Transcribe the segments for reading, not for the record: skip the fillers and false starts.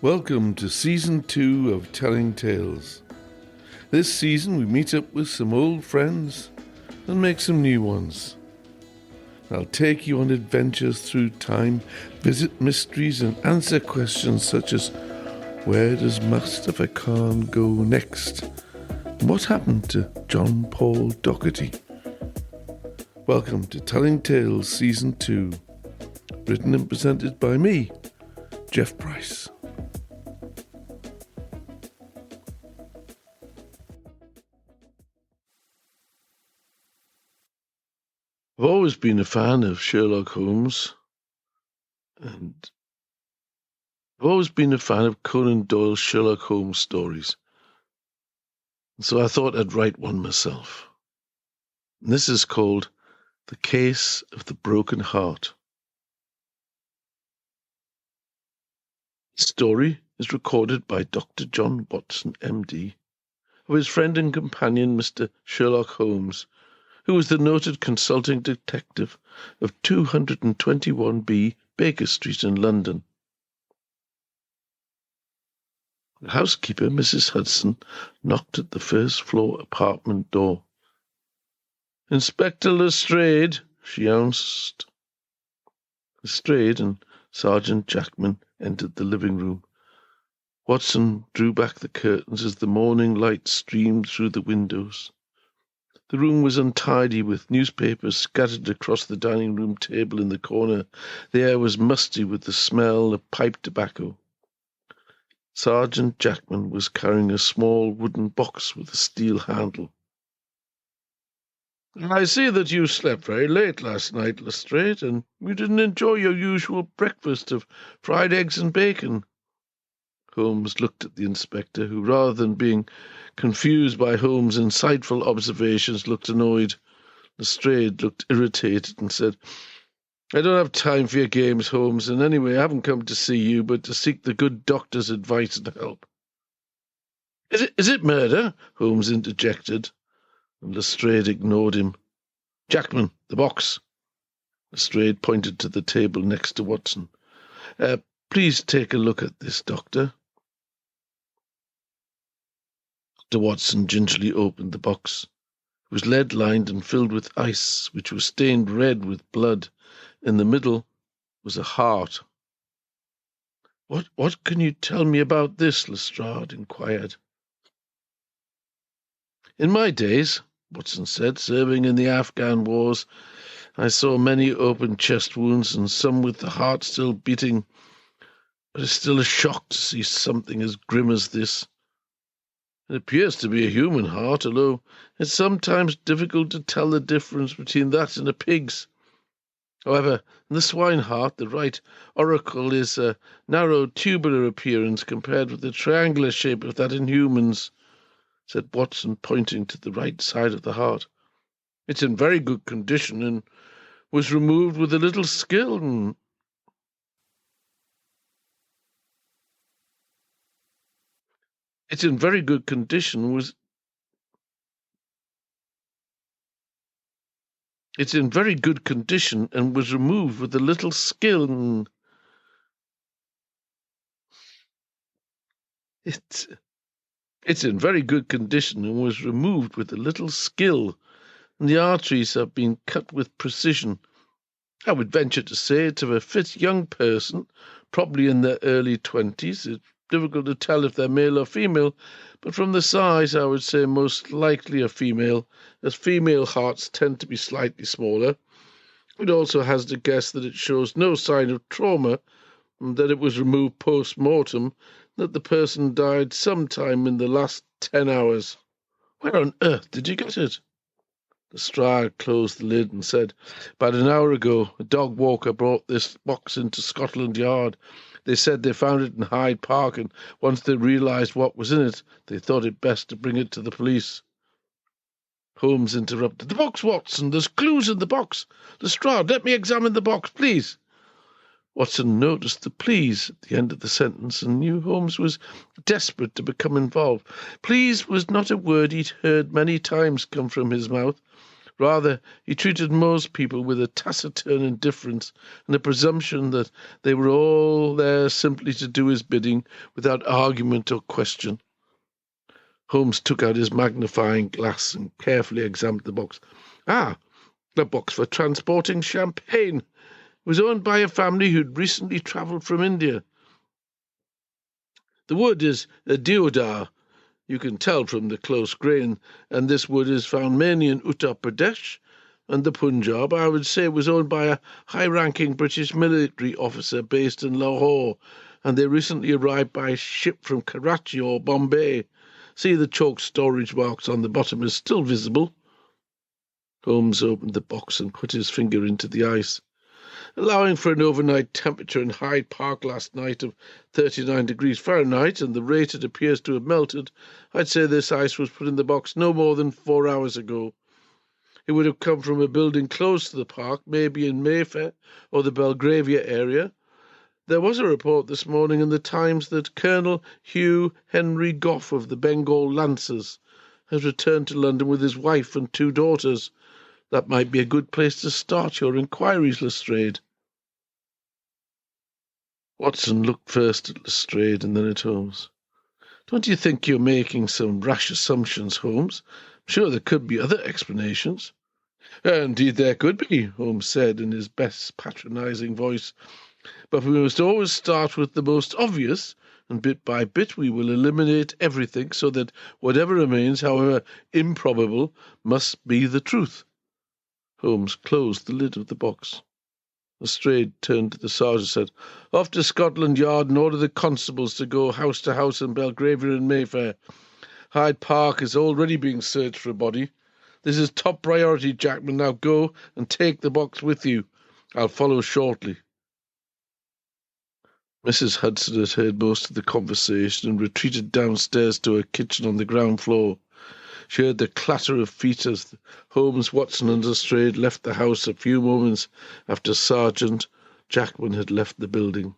Welcome to Season 2 of Telling Tales. This season we meet up with some old friends and make some new ones. I'll take you on adventures through time, visit mysteries and answer questions such as where does Mustafa Khan go next? And what happened to John Paul Doherty? Welcome to Telling Tales Season 2, written and presented by me, Jeff Price. I've always been a fan of Sherlock Holmes, and I've always been a fan of Conan Doyle's Sherlock Holmes stories. And so I thought I'd write one myself. And this is called The Case of the Broken Heart. The story is recorded by Dr. John Watson, MD, of his friend and companion, Mr. Sherlock Holmes, who was the noted consulting detective of 221B Baker Street in London. The housekeeper, Mrs. Hudson, knocked at the first-floor apartment door. "Inspector Lestrade," she announced. Lestrade and Sergeant Jackman entered the living room. Watson drew back the curtains as the morning light streamed through the windows. The room was untidy, with newspapers scattered across the dining room table in the corner. The air was musty with the smell of pipe tobacco. Sergeant Jackman was carrying a small wooden box with a steel handle. "I see that you slept very late last night, Lestrade, and you didn't enjoy your usual breakfast of fried eggs and bacon." Holmes looked at the inspector, who, rather than being confused by Holmes' insightful observations, looked annoyed. Lestrade looked irritated and said, "I don't have time for your games, Holmes, and anyway I haven't come to see you, but to seek the good doctor's advice and help." Is it murder?" Holmes interjected, and Lestrade ignored him. "Jackman, the box." Lestrade pointed to the table next to Watson. Please take a look at this, Doctor." Dr. Watson gingerly opened the box. It was lead-lined and filled with ice, which was stained red with blood. In the middle was a heart. What can you tell me about this?" Lestrade inquired. "In my days," Watson said, "serving in the Afghan wars, I saw many open chest wounds and some with the heart still beating, but it's still a shock to see something as grim as this. It appears to be a human heart, although it's sometimes difficult to tell the difference between that and a pig's. However, in the swine heart, the right auricle is a narrow tubular appearance compared with the triangular shape of that in humans," said Watson, pointing to the right side of the heart. "It's in very good condition and was removed with a little skill." It's in very good condition and was removed with a little skill. It's in very good condition and was removed with a little skill, and the arteries have been cut with precision. I would venture to say it's of a fit young person, probably in their early 20s. It's difficult to tell if they're male or female, but from the size I would say most likely a female, as female hearts tend to be slightly smaller. It also has to guess that it shows no sign of trauma, and that it was removed post-mortem, that the person died sometime in the last 10 hours. Where on earth did you get it?" Lestrade closed the lid and said, "About an hour ago, a dog walker brought this box into Scotland Yard. They said they found it in Hyde Park, and once they realised what was in it, they thought it best to bring it to the police." Holmes interrupted. "The box, Watson! There's clues in the box! Lestrade, let me examine the box, please." Watson noticed the "please" at the end of the sentence and knew Holmes was desperate to become involved. Please was not a word he'd heard many times come from his mouth. Rather, he treated most people with a taciturn indifference and a presumption that they were all there simply to do his bidding without argument or question. Holmes took out his magnifying glass and carefully examined the box. Ah, the box for transporting champagne. It was owned by a family who'd recently travelled from India. The wood is a deodar, you can tell from the close grain, and this wood is found mainly in Uttar Pradesh and the Punjab. I would say it was owned by a high-ranking British military officer based in Lahore, and they recently arrived by ship from Karachi or Bombay. See, the chalk storage marks on the bottom is still visible. Holmes opened the box and put his finger into the ice. Allowing for an overnight temperature in Hyde Park last night of 39 degrees Fahrenheit and the rate it appears to have melted, I'd say this ice was put in the box no more than 4 hours ago. It would have come from a building close to the park, maybe in Mayfair or the Belgravia area. There was a report this morning in the Times that Colonel Hugh Henry Gough of the Bengal Lancers has returned to London with his wife and 2 daughters. That might be a good place to start your inquiries, Lestrade. Watson looked first at Lestrade and then at Holmes. Don't you think you're making some rash assumptions, Holmes? I'm sure there could be other explanations. Indeed there could be, Holmes said in his best patronising voice. But we must always start with the most obvious, and bit by bit we will eliminate everything so that whatever remains, however improbable, must be the truth. Holmes closed the lid of the box. Lestrade turned to the sergeant and said, "Off to Scotland Yard and order the constables to go house to house in Belgravia and Mayfair. Hyde Park is already being searched for a body. This is top priority, Jackman. Now go and take the box with you. I'll follow shortly." Mrs. Hudson had heard most of the conversation and retreated downstairs to her kitchen on the ground floor. She heard the clatter of feet as Holmes, Watson and Lestrade left the house a few moments after Sergeant Jackman had left the building.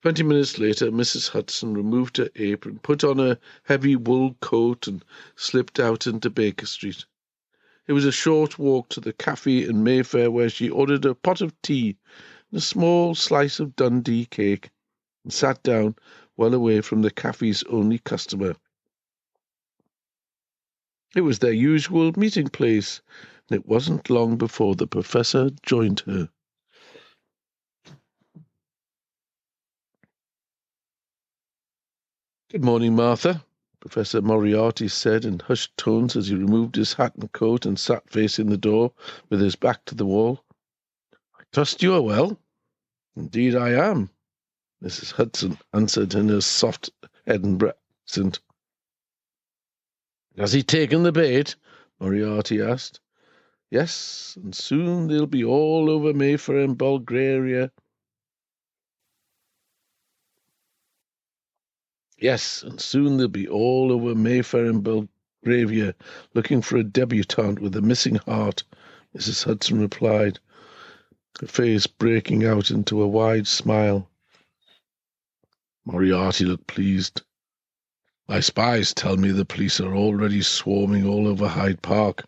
20 minutes later, Mrs. Hudson removed her apron, put on a heavy wool coat and slipped out into Baker Street. It was a short walk to the cafe in Mayfair where she ordered a pot of tea and a small slice of Dundee cake and sat down well away from the cafe's only customer. It was their usual meeting place, and it wasn't long before the Professor joined her. "Good morning, Martha," Professor Moriarty said in hushed tones as he removed his hat and coat and sat facing the door with his back to the wall. "I trust you are well." "Indeed I am," Mrs. Hudson answered in her soft Edinburgh accent. "Has he taken the bait?" Moriarty asked. "Yes, and soon they'll be all over Mayfair and Belgravia." "Yes, and soon they'll be all over Mayfair and Belgravia, looking for a debutante with a missing heart," Mrs. Hudson replied, her face breaking out into a wide smile. Moriarty looked pleased. "My spies tell me the police are already swarming all over Hyde Park."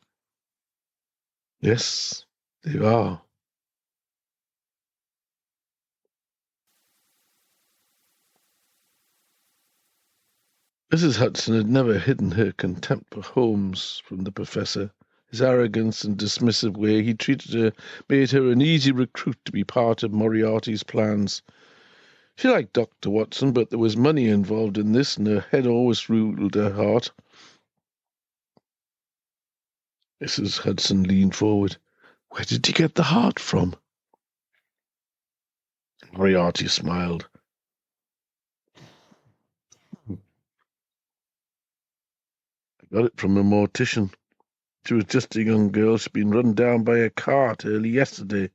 "Yes, they are." Mrs. Hudson had never hidden her contempt for Holmes from the Professor. His arrogance and dismissive way he treated her made her an easy recruit to be part of Moriarty's plans. She liked Dr. Watson, but there was money involved in this, and her head always ruled her heart. Mrs. Hudson leaned forward. "Where did you get the heart from?" Moriarty smiled. "I got it from a mortician. She was just a young girl. She'd been run down by a cart early yesterday.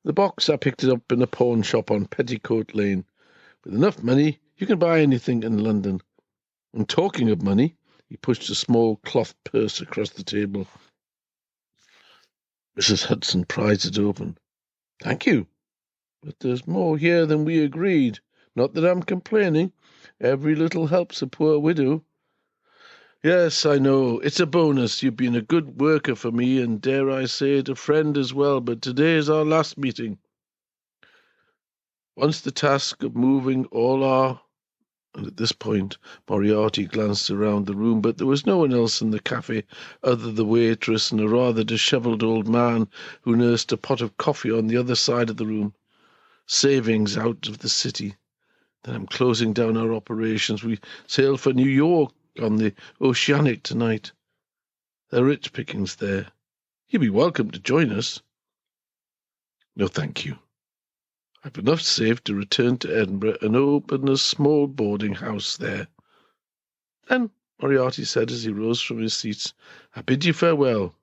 The box, I picked it up in a pawn shop on Petticoat Lane. With enough money, you can buy anything in London. And talking of money," he pushed a small cloth purse across the table. Mrs. Hudson prized it open. "Thank you, but there's more here than we agreed. Not that I'm complaining. Every little helps a poor widow." Yes, I know. It's a bonus. You've been a good worker for me, and dare I say it, a friend as well, but today is our last meeting. Once the task of moving all our... And at this point, Moriarty glanced around the room, but there was no one else in the cafe other than the waitress and a rather dishevelled old man who nursed a pot of coffee on the other side of the room. Savings out of the city. Then I'm closing down our operations. We sail for New York on the Oceanic tonight. There are rich pickings there. You'd be welcome to join us. No, thank you. I've enough saved to return to Edinburgh and open a small boarding house there. Then, Moriarty said as he rose from his seat, I bid you farewell.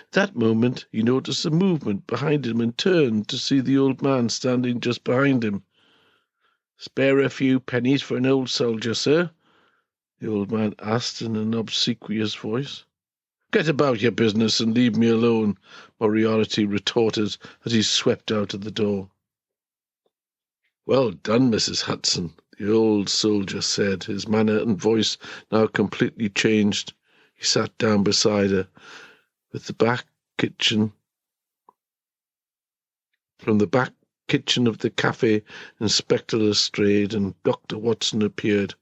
At that moment he noticed a movement behind him and turned to see the old man standing just behind him. Spare a few pennies for an old soldier, sir? The old man asked in an obsequious voice. Get about your business and leave me alone, Moriarty retorted as he swept out of the door. Well done, Mrs. Hudson, the old soldier said, his manner and voice now completely changed. He sat down beside her. From the back kitchen of the cafe, Inspector Lestrade and Dr. Watson appeared.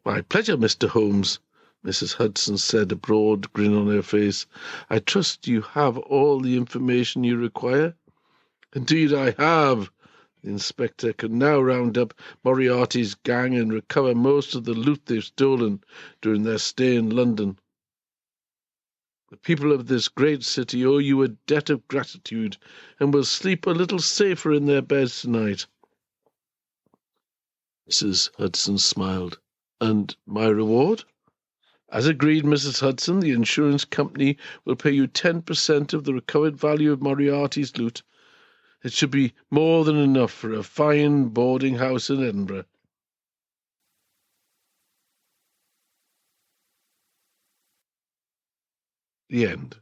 My pleasure, Mr. Holmes, Mrs. Hudson said, a broad grin on her face. I trust you have all the information you require? Indeed I have. The inspector can now round up Moriarty's gang and recover most of the loot they've stolen during their stay in London. The people of this great city owe you a debt of gratitude and will sleep a little safer in their beds tonight. Mrs. Hudson smiled. And my reward? As agreed, Mrs. Hudson, the insurance company will pay you 10% of the recovered value of Moriarty's loot. It should be more than enough for a fine boarding house in Edinburgh. The end.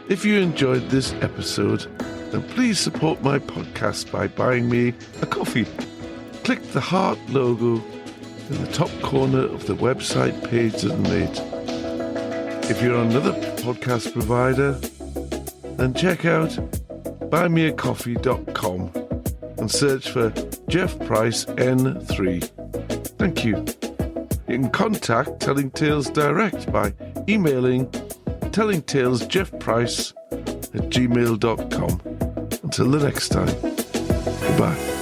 If you enjoyed this episode, then please support my podcast by buying me a coffee. Click the heart logo in the top corner of the website page and donate. If you're on another podcast provider, then check out buymeacoffee.com and search for Jeff Price N3. Thank you. You can contact Telling Tales direct by emailing tellingtalesjeffprice@gmail.com. Until the next time, goodbye.